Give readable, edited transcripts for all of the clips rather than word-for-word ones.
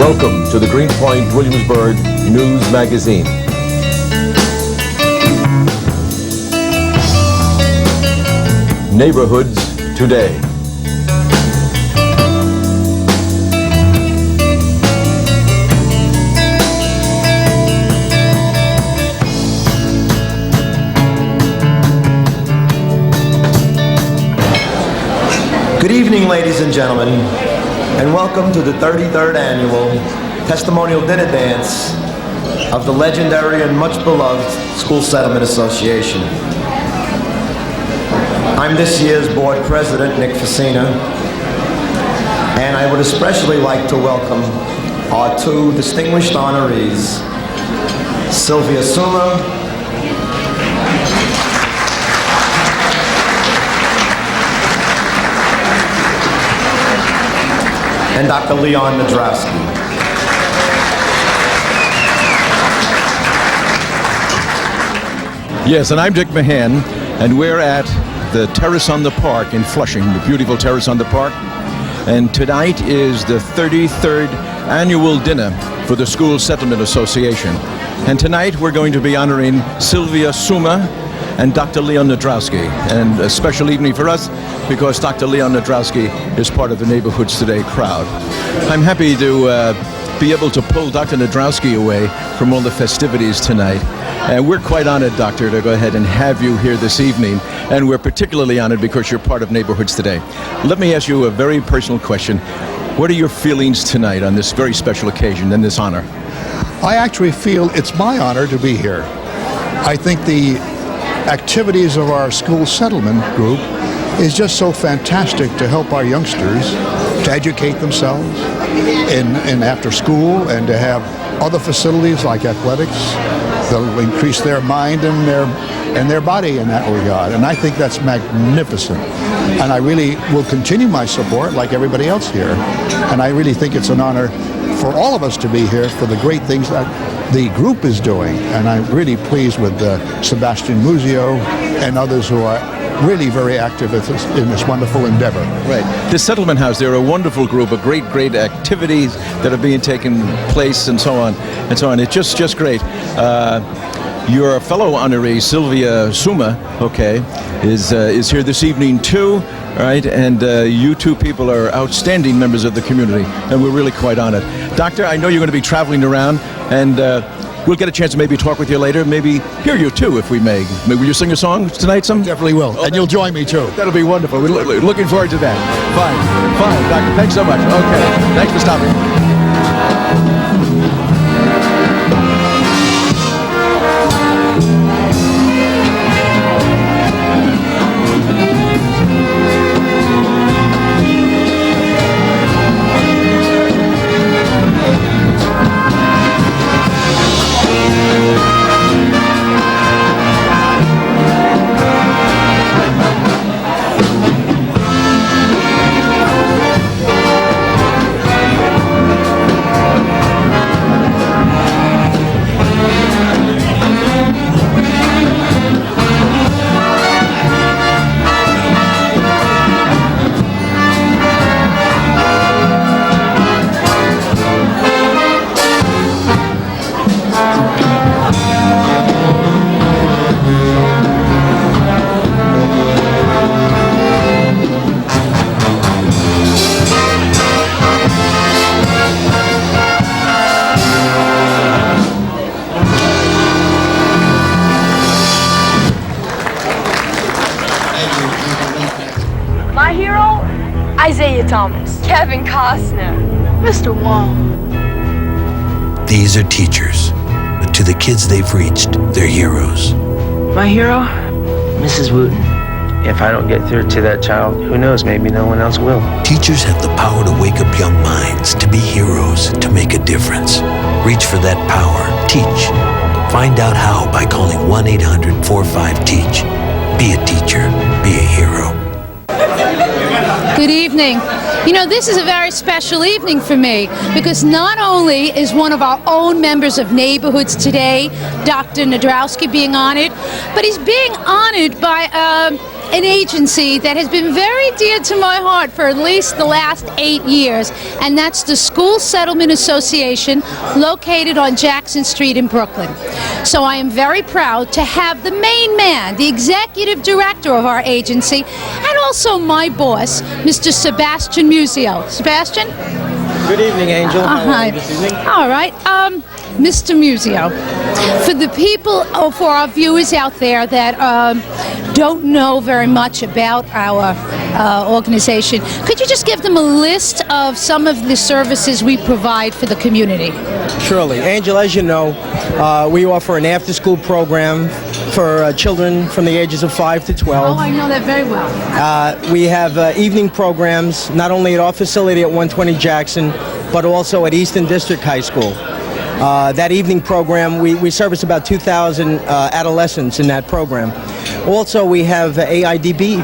Welcome to the Greenpoint Williamsburg News Magazine. Neighborhoods Today. Good evening, ladies and gentlemen, and welcome to the 33rd Annual Testimonial Dinner Dance of the legendary and much beloved School Settlement Association. I'm this year's board president, Nick Facina, and I would especially like to welcome our two distinguished honorees, Sylvia Suma and Dr. Leon Nadrowski. Yes, and I'm Dick Mahan, and we're at the Terrace on the Park in Flushing, the beautiful Terrace on the Park. And tonight is the 33rd annual dinner for the School Settlement Association. And tonight we're going to be honoring Sylvia Suma and Dr. Leon Nadrowski, and a special evening for us because Dr. Leon Nadrowski is part of the Neighborhoods Today crowd. I'm happy to be able to pull Dr. Nadrowski away from all the festivities tonight. And we're quite honored, Doctor, to go ahead and have you here this evening. And we're particularly honored because you're part of Neighborhoods Today. Let me ask you a very personal question. What are your feelings tonight on this very special occasion and this honor? I actually feel it's my honor to be here. I think the activities of our school settlement group is just so fantastic to help our youngsters to educate themselves in after school and to have other facilities like athletics that'll increase their mind and their body in that regard. And I think that's magnificent. And I really will continue my support like everybody else here. And I really think it's an honor for all of us to be here for the great things that the group is doing. And I'm really pleased with Sebastian Muzio and others who are really very active in this wonderful endeavor. Right. The Settlement House, they're a wonderful group of great activities that are being taken place and so on and so on. It's just great. Your fellow honoree, Sylvia Suma, okay, is here this evening too, right? And you two people are outstanding members of the community, and we're really quite honored. Doctor, I know you're going to be traveling around, and we'll get a chance to maybe talk with you later, maybe hear you too, if we may. Will you sing a song tonight? Definitely will, and you'll join me too. That'll be wonderful. We're looking forward to that. Fine, Doctor. Thanks so much. Okay, thanks for stopping. Thomas, Kevin Costner, Mr. Wong. These are teachers, but to the kids they've reached, they're heroes. My hero? Mrs. Wooten. If I don't get through to that child, who knows, maybe no one else will. Teachers have the power to wake up young minds, to be heroes, to make a difference. Reach for that power. Teach. Find out how by calling 1-800-45-TEACH. Be a teacher. Be a hero. Good evening. You know, this is a very special evening for me because not only is one of our own members of Neighborhoods Today, Dr. Nadrowski, being honored, but he's being honored by an agency that has been very dear to my heart for at least the last 8 years, and that's the School Settlement Association, located on Jackson Street in Brooklyn. So I am very proud to have the main man, the executive director of our agency, and also my boss, Mr. Sebastian Musio. Sebastian? Good evening, Angel. How are you this evening? All right. Mr. Musio, for the people, for our viewers out there that don't know very much about our organization, could you just give them a list of some of the services we provide for the community? Surely. Angel, as you know, we offer an after-school program for children from the ages of 5 to 12. Oh, I know that very well. We have evening programs, not only at our facility at 120 Jackson, but also at Eastern District High School. That evening program, we service about 2,000 adolescents in that program. Also, we have AIDP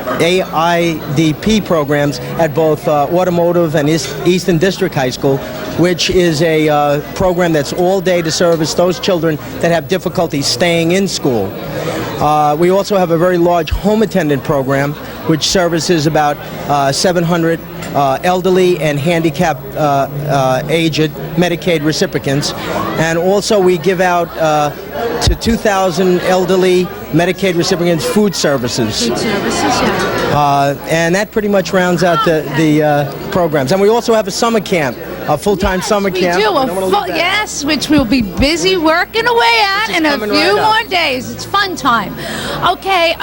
programs at both Automotive and Eastern District High School, which is a program that's all day to service those children that have difficulty staying in school. We also have a very large home attendant program, which services about 700 elderly and handicapped aged Medicaid recipients. And also we give out to 2,000 elderly Medicaid recipients food services. Food services, yeah. And that pretty much rounds out the programs. And we also have a summer camp, a full-time summer camp. We do. Yes, which we'll be busy working away at in a few more days. It's fun time. Okay,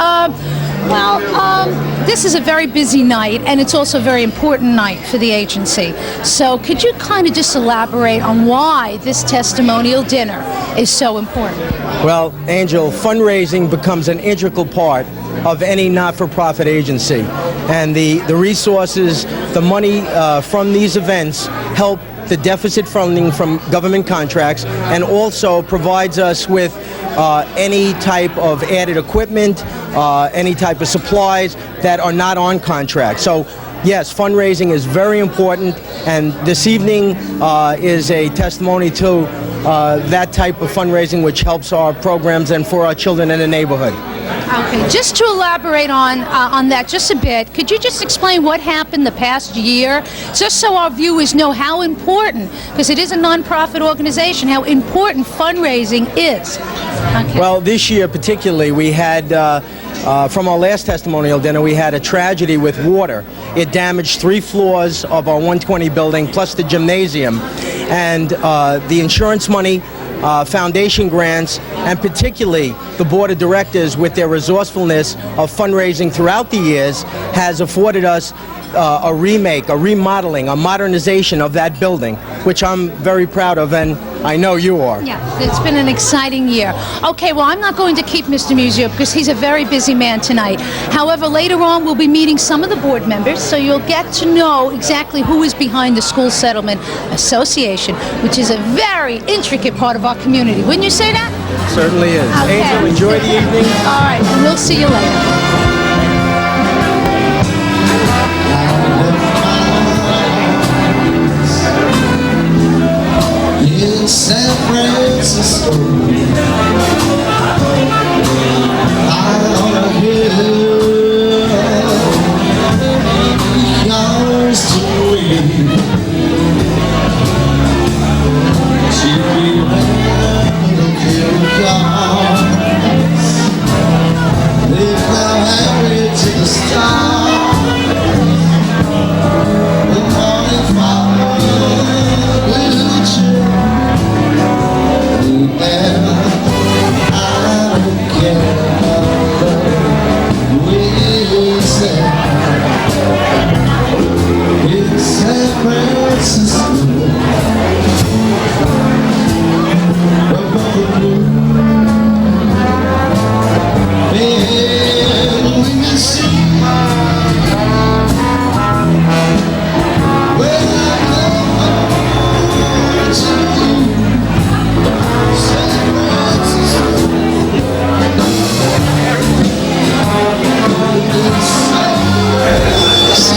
this is a very busy night, and it's also a very important night for the agency. So could you kind of just elaborate on why this testimonial dinner is so important? Well, Angel, fundraising becomes an integral part of any not-for-profit agency. And the resources, the money from these events help the deficit funding from government contracts, and also provides us with any type of added equipment, any type of supplies that are not on contract. So yes, fundraising is very important, and this evening is a testimony to that type of fundraising, which helps our programs and for our children in the neighborhood. Okay, just to elaborate on that just a bit, could you just explain what happened the past year, just so our viewers know how important, because it is a nonprofit organization, how important fundraising is? Okay. Well, this year particularly, we had, from our last testimonial dinner, we had a tragedy with water. It damaged 3 floors of our 120 building, plus the gymnasium. And the insurance money, foundation grants, and particularly the board of directors with their resourcefulness of fundraising throughout the years has afforded us a remake, a remodeling, a modernization of that building, which I'm very proud of, and I know you are. Yeah, it's been an exciting year. Okay, well, I'm not going to keep Mr. Musio because he's a very busy man tonight. However, later on we'll be meeting some of the board members, so you'll get to know exactly who is behind the School Settlement Association, which is a very intricate part of our community. Wouldn't you say that? Certainly is. Okay. Angel, enjoy the evening. All right, and we'll see you later. San Francisco, high on a hill, yours to win. She'd be round the clouds, they fly happy to the stars. The morning fire will chill.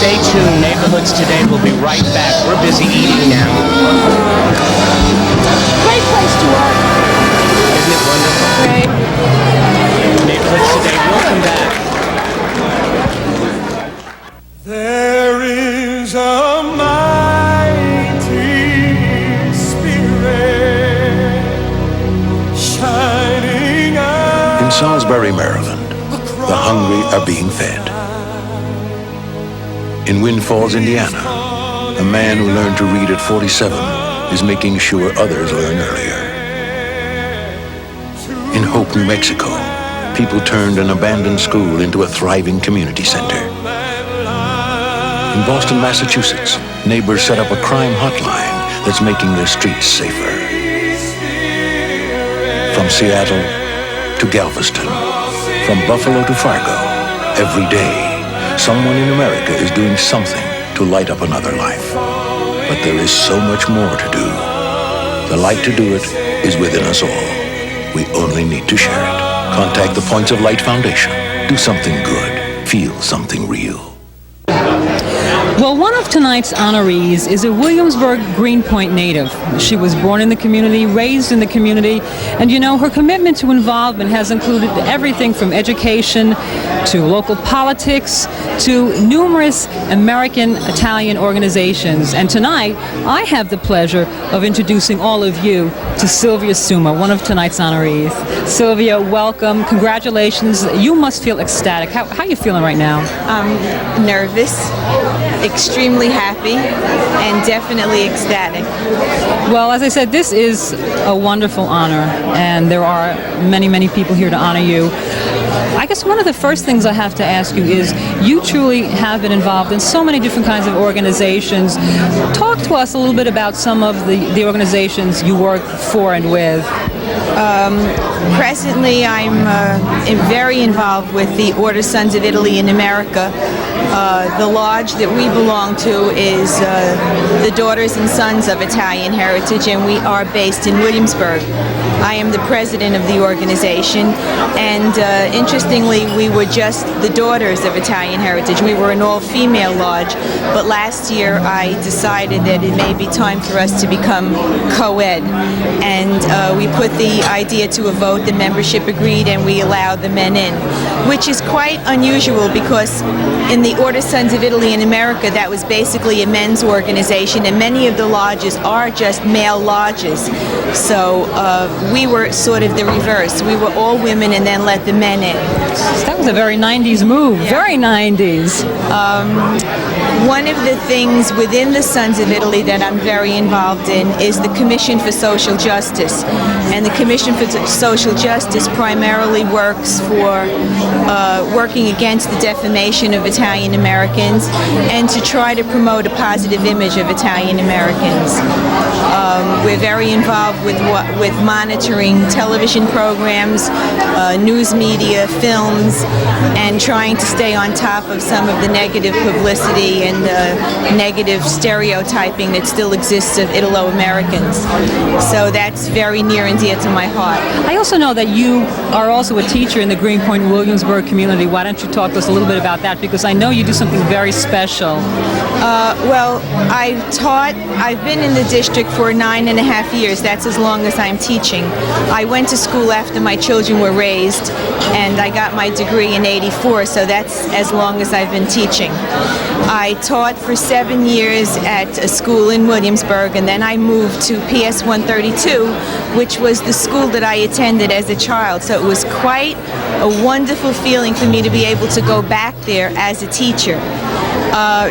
Stay tuned. Neighborhoods Today will be right back. We're busy eating now. Great place to work. Isn't it wonderful? Great. Neighborhoods Today will come back. Salisbury, Maryland, the hungry are being fed. In Wind Falls, Indiana, a man who learned to read at 47 is making sure others learn earlier. In Hope, New Mexico, people turned an abandoned school into a thriving community center. In Boston, Massachusetts, neighbors set up a crime hotline that's making their streets safer. From Seattle to Galveston, from Buffalo to Fargo, every day, someone in America is doing something to light up another life. But there is so much more to do. The light to do it is within us all. We only need to share it. Contact the Points of Light Foundation. Do something good. Feel something real. Well, one of tonight's honorees is a Williamsburg, Greenpoint native. She was born in the community, raised in the community, and you know, her commitment to involvement has included everything from education to local politics to numerous American Italian organizations. And tonight, I have the pleasure of introducing all of you to Sylvia Suma, one of tonight's honorees. Sylvia, welcome. Congratulations. You must feel ecstatic. How are you feeling right now? I'm nervous, extremely happy, and definitely ecstatic. Well, as I said, this is a wonderful honor, and there are many, many people here to honor you. I guess one of the first things I have to ask you is, you truly have been involved in so many different kinds of organizations. Talk to us a little bit about some of the organizations you work for and with. Presently, I'm very involved with the Order Sons of Italy in America. The lodge that we belong to is the Daughters and Sons of Italian Heritage, and we are based in Williamsburg. I am the president of the organization, and interestingly, we were just the Daughters of Italian Heritage. We were an all-female lodge, but last year I decided that it may be time for us to become co-ed, and we put the idea to a vote. The membership agreed, and we allowed the men in, which is quite unusual because in the Order Sons of Italy in America, that was basically a men's organization, and many of the lodges are just male lodges. So we were sort of the reverse. We were all women and then let the men in. That was a very 90s move. Yeah. Very 90s. One of the things within the Sons of Italy that I'm very involved in is the Commission for Social Justice. And the Commission for Social Justice primarily works for working against the defamation of Italian Americans and to try to promote a positive image of Italian Americans. We're very involved with monitoring television programs, news media, films, and trying to stay on top of some of the negative publicity and negative stereotyping that still exists of Italo-Americans. So that's very near and dear to my heart. I also know that you are also a teacher in the Greenpoint Williamsburg community. Why don't you talk to us a little bit about that? Because I know you do something very special. Well, I've been in the district for 9.5 years. That's as long as I'm teaching. I went to school after my children were raised, and I got my degree in '84, so that's as long as I've been teaching. I taught for 7 years at a school in Williamsburg, and then I moved to PS 132, which was the school that I attended as a child. So it was quite a wonderful feeling for me to be able to go back there as a teacher.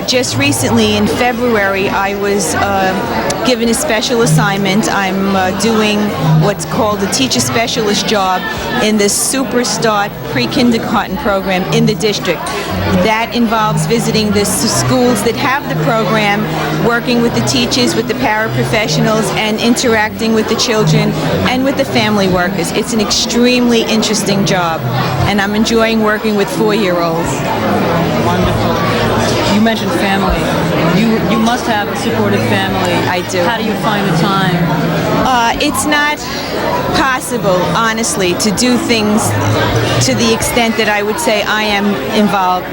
Just recently in February, I was given a special assignment. I'm doing what's called a teacher specialist job in the Super Start pre-kindergarten program in the district. That involves visiting the schools that have the program, working with the teachers, with the paraprofessionals, and interacting with the children and with the family workers. It's an extremely interesting job, and I'm enjoying working with 4-year-olds. Wonderful. You mentioned family. You must have a supportive family. I do. How do you find the time? It's not possible, honestly, to do things to the extent that I would say I am involved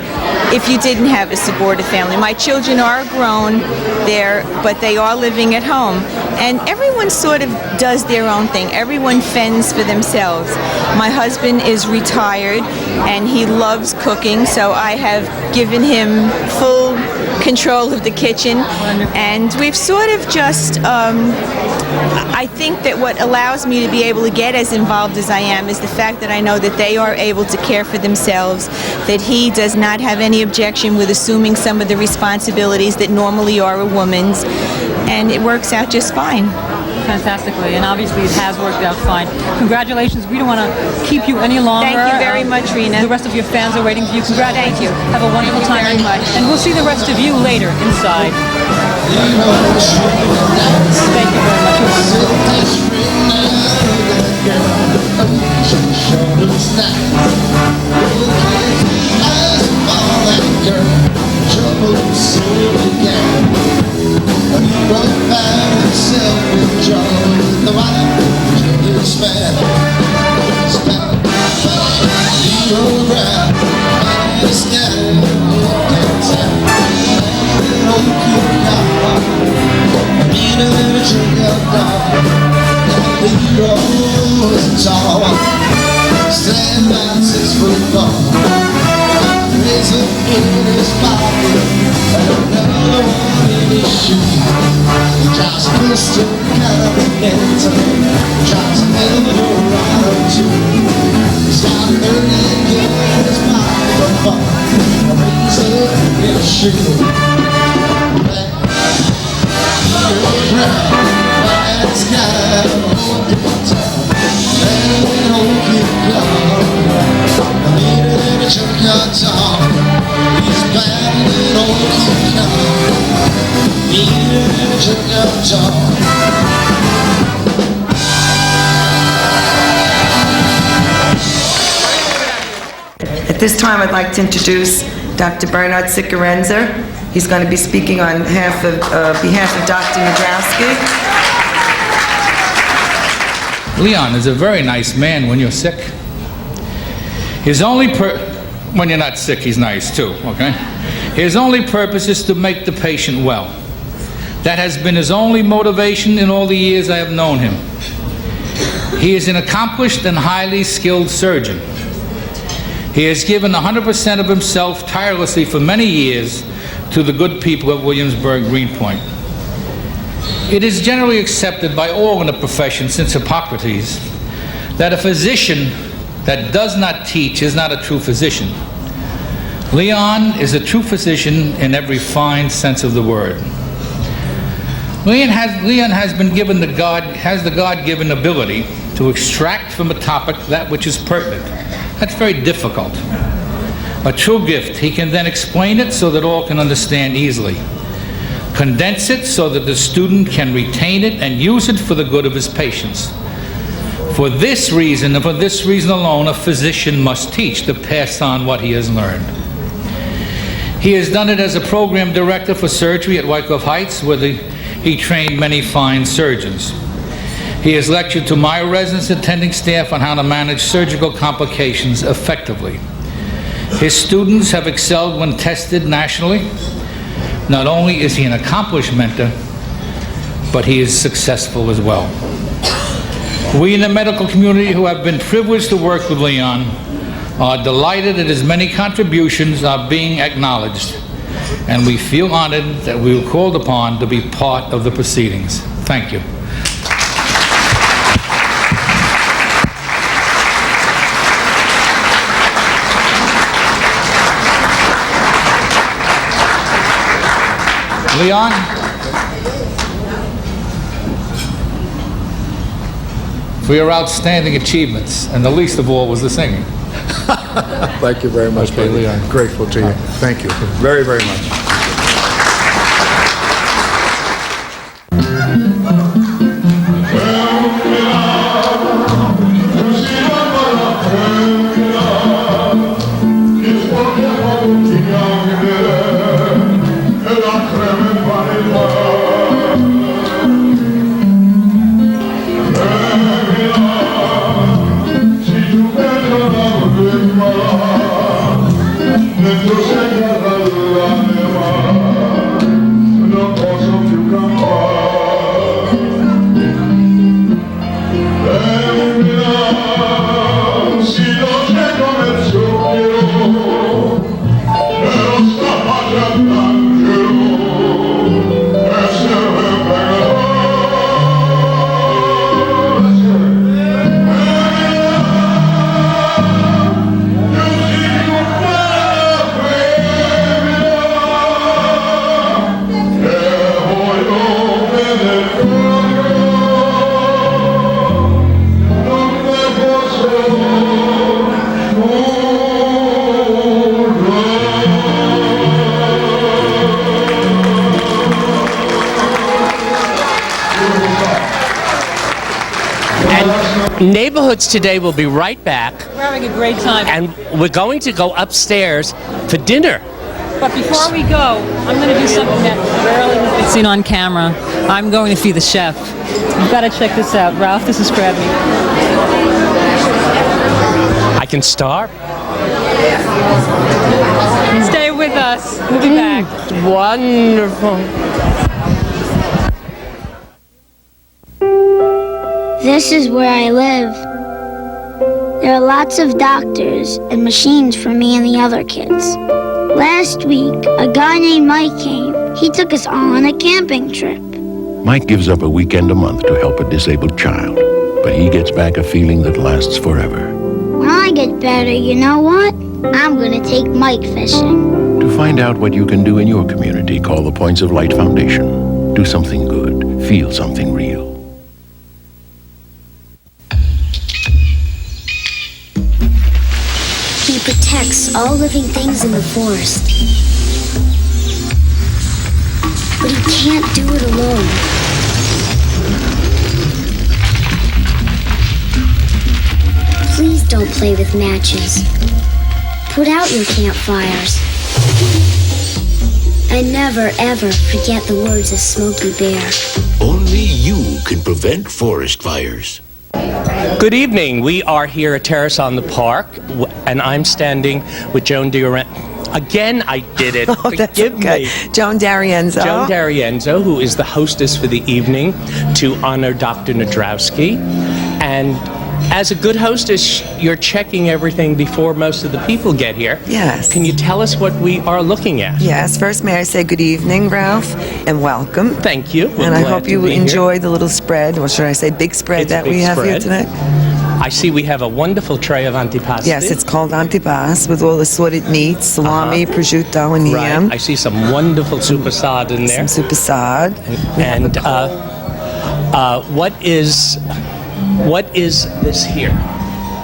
if you didn't have a supportive family. My children are grown there, but they are living at home. And everyone sort of does their own thing. Everyone fends for themselves. My husband is retired and he loves cooking, so I have given him full control of the kitchen, and we've sort of just I think that what allows me to be able to get as involved as I am is the fact that I know that they are able to care for themselves, that he does not have any objection with assuming some of the responsibilities that normally are a woman's, and it works out just fine. Fantastically, and obviously it has worked out fine. Congratulations. We don't want to keep you any longer. Thank you very much, Rena. The rest of your fans are waiting for you. Congratulations. Thank you. Have a wonderful time. Very much. And we'll see the rest of you later inside. Thank you very much. Stand by 6 foot tall. Raise up in his pocket, another one in his shoe. He drives a pistol Continental, drives an Eldorado too. He's got 30 in his pocket, a razor in his shoe. Bad sky, hold it tight. And hold it close. I need a little junkyard talk. He's bad and hold it close. Need a little junkyard talk. At this time, I'd like to introduce Dr. Bernard Siccarenza. He's going to be speaking on behalf of Dr. Nadrowski. Leon is a very nice man when you're sick. His only when you're not sick, he's nice too, okay? His only purpose is to make the patient well. That has been his only motivation in all the years I have known him. He is an accomplished and highly skilled surgeon. He has given 100% of himself tirelessly for many years to the good people of Williamsburg, Greenpoint. It is generally accepted by all in the profession since Hippocrates that a physician that does not teach is not a true physician. Leon is a true physician in every fine sense of the word. Leon has been given the God-given ability to extract from a topic that which is pertinent. That's very difficult. A true gift. He can then explain it so that all can understand easily. Condense it so that the student can retain it and use it for the good of his patients. For this reason, and for this reason alone, a physician must teach to pass on what he has learned. He has done it as a program director for surgery at Wyckoff Heights, where he trained many fine surgeons. He has lectured to my residents and attending staff on how to manage surgical complications effectively. His students have excelled when tested nationally. Not only is he an accomplished mentor, but he is successful as well. We in the medical community who have been privileged to work with Leon are delighted that his many contributions are being acknowledged, and we feel honored that we were called upon to be part of the proceedings. Thank you. Leon? For your outstanding achievements, and the least of all was the singing. Thank you very much, okay, Leon. I'm grateful to you. Thank you very, very much. neighborhoods today will be right back. We're having a great time. And we're going to go upstairs for dinner. But before we go, I'm going to do something that rarely has been seen on camera. I'm going to feed the chef. You've got to check this out. Ralph, this is Crab Meat. I can start. Stay with us. We'll be back. Wonderful. This is where I live. There are lots of doctors and machines for me and the other kids. Last week, a guy named Mike came. He took us all on a camping trip. Mike gives up a weekend a month to help a disabled child, but he gets back a feeling that lasts forever. When I get better, you know what? I'm gonna take Mike fishing. To find out what you can do in your community, call the Points of Light Foundation. Do something good. Feel something real. He protects all living things in the forest. But he can't do it alone. Please don't play with matches. Put out your campfires. And never, ever forget the words of Smokey Bear. Only you can prevent forest fires. Good evening. We are here at Terrace on the Park, and I'm standing with Joan D'Arienzo. Again, I did it. Forgive me. Joan D'Arienzo. Joan D'Arienzo, who is the hostess for the evening to honor Dr. Nadrowski. And as a good hostess, you're checking everything before most of the people get here. Yes. Can you tell us what we are looking at? Yes. First, may I say good evening, Ralph, and welcome. Thank you. And I hope you enjoy the little spread, or should I say big spread that we have here tonight. I see we have a wonderful tray of antipasti. Yes, it's called antipas with all assorted meats, salami, prosciutto, and yam. Right. I see some wonderful soupasad in there. Some soupasad. And what is this here?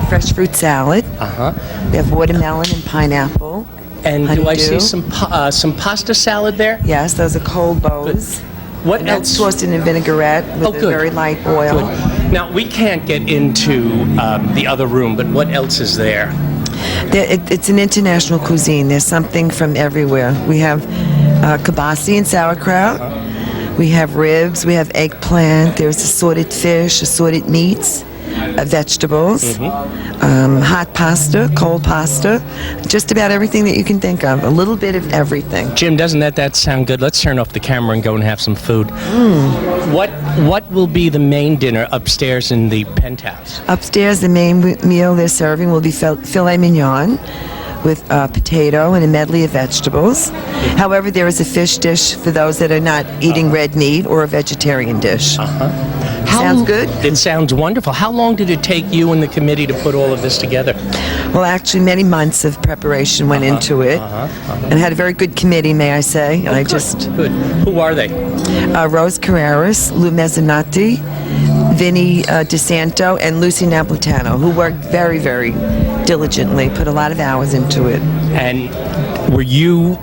Fresh fruit salad. Uh-huh. We have watermelon and pineapple. And do I see some pasta salad there? Yes, those are cold bows. What and else? That's tossed in a vinaigrette with a very light oil. Good. Now, we can't get into the other room, but what else is there? It's an international cuisine. There's something from everywhere. We have kibasi and sauerkraut. We have ribs. We have eggplant. There's assorted fish, assorted meats, vegetables, hot pasta, cold pasta, just about everything that you can think of. A little bit of everything. Jim, doesn't that sound good? Let's turn off the camera and go and have some food. What will be the main dinner upstairs in the penthouse? Upstairs, the main meal they're serving will be filet mignon with potato and a medley of vegetables. However, there is a fish dish for those that are not eating red meat, or a vegetarian dish. Sounds good? It sounds wonderful. How long did it take you and the committee to put all of this together? Well, actually, many months of preparation went into it, and had a very good committee, may I say. Good. Who are they? Rose Carreras, Lou Mezzanotte, Vinny DeSanto, and Lucy Napolitano, who worked very, very diligently, put a lot of hours into it. And were you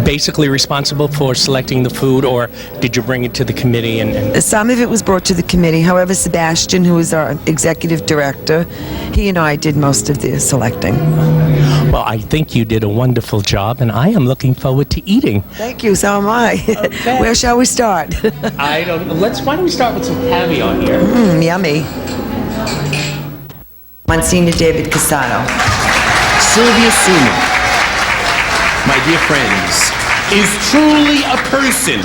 basically responsible for selecting the food, or did you bring it to the committee? And Some of it was brought to the committee. However, Sebastian, who is our executive director, he and I did most of the selecting. Well, I think you did a wonderful job, and I am looking forward to eating. Thank you, so am I. Okay. Where shall we start? I don't know. Why don't we start with some caviar here? Yummy. Monsignor David Casado. Sylvia Seaman, my dear friends, is truly a person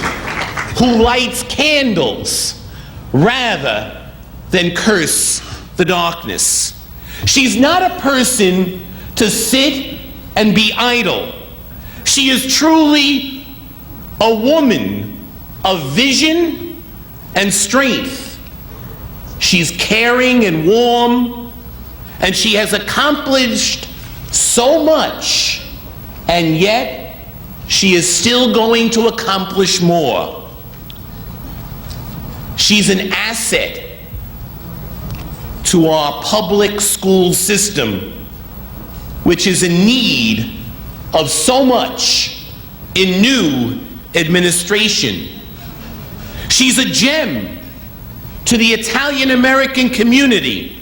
who lights candles rather than curse the darkness. She's not a person to sit and be idle. She is truly a woman of vision and strength. She's caring and warm, and she has accomplished so much, and yet she is still going to accomplish more. She's an asset to our public school system, which is in need of so much in new administration. She's a gem to the Italian American community,